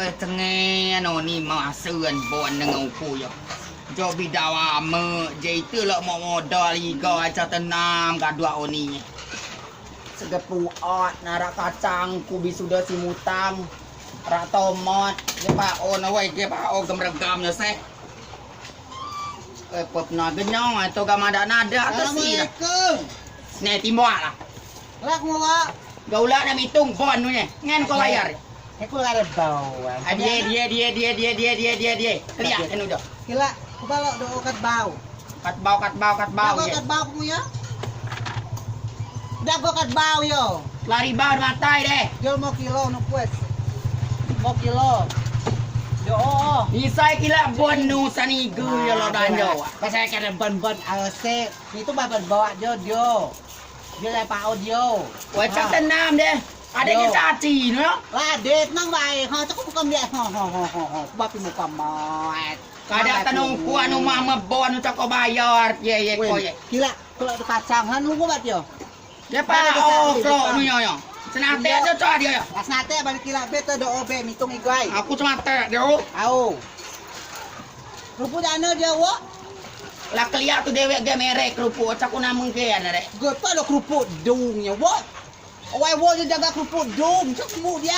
Tengah ni masukan bon dengan uku yo. Jo bidawa me je itu lo mau modal iga aja tenam gadua oni. Segepu ot narak kacang kubi sudah simutam. Rak tomat ke pak on awai ke pak on gemregam yo seh. Pop na genyong atau gamada nada atas sih. Assalamualaikum. Nih timbo lah. Lak mau wak. Gaula na mitung bon nu nya. Ngan ko layar. Aku ada bawang. Dia. Kelihatan kan udah. Kila, aku balok do kat bau. Kat bau. Kat bau kamu ya. Dah gua kat bau yo. Lari bau matai deh. Jual mau kilo no kuat. Mau kilo. Yo. Isai kila bon nu sani gu yo lo danjo. Pasal kena ban AOC. Itu babat bawa jo. Dia lai pau jo. Wah cak tenam deh. Ada Yo. ke caci no. Lah det nang bae ha cak bukan dia. Ho. Bapi mu kamat. Kada tanong ku anu mah mebon nu cak ko bayar. Ye ko ye. Kila, kalau ada kacang kan lu buat yo. Dia pa klo nu yo. Senate aja cak dia yo. Las nate balik kila beta do obe mitung igwai. Aku cuma te dia. Au. Rupu dana dia wo. Lah keliat tu dewek ge merek kerupuk cak ku namung ke ana deh. Gue pa do kerupuk dungnya wo. Owai wo dia jaga kerupuk dung cak mu dia.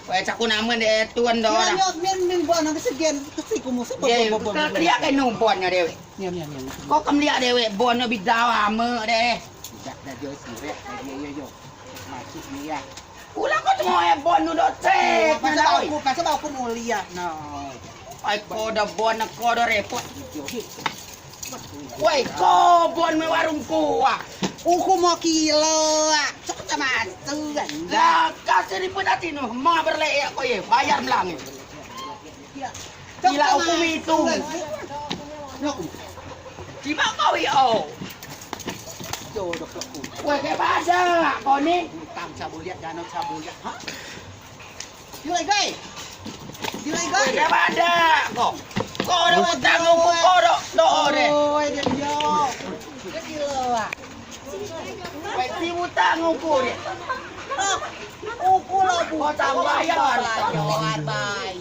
Wah cak ku namun deh tuan do Kira dah. nyok min buat nang kesegen kesiku mu sebab. Ye keliat ke nu bon nya dewek. Nyam. Kok keliat dewek bon nu bidawa me deh. Dah jo sirek yo. Masuk dia. Ulah kau cuma bon nu do cek. Pasal aku mulia. No. Ai ko da bon ko do repot. Woi ko bon me warung ku ah. Uku mau kilo. Cok sama tuan. Lah kasih di pedati nu mau berlek ko ye bayar melang. Gila hukum itu. Cima kau yo. Jo dok aku. Woi ke pada ko ni. Tam sabuliat danau sabuliat. Ha? Gila guys. Woi ke pada ko. Ko do utang ko do deh. Oh, dia yo. Dia kilo ah. Woi si utang ko deh. Uku lo bu. Ko tak bayar. Yoar bay.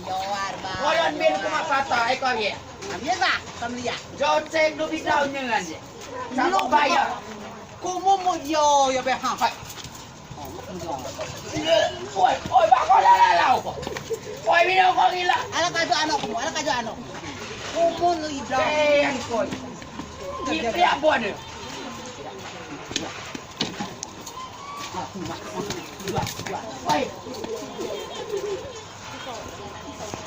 Ko don bin ku mak kata ai ko ye. Ambil tak? Kamu lihat. Jo cek du bidau nyengan je. Sama bayar. Kumu mu yo be ha. Oi ba ko lalau ko. Oi minum ko gila. Ala kajo anak. Kumu lu ida. Yang ko. Dia bon. Oi.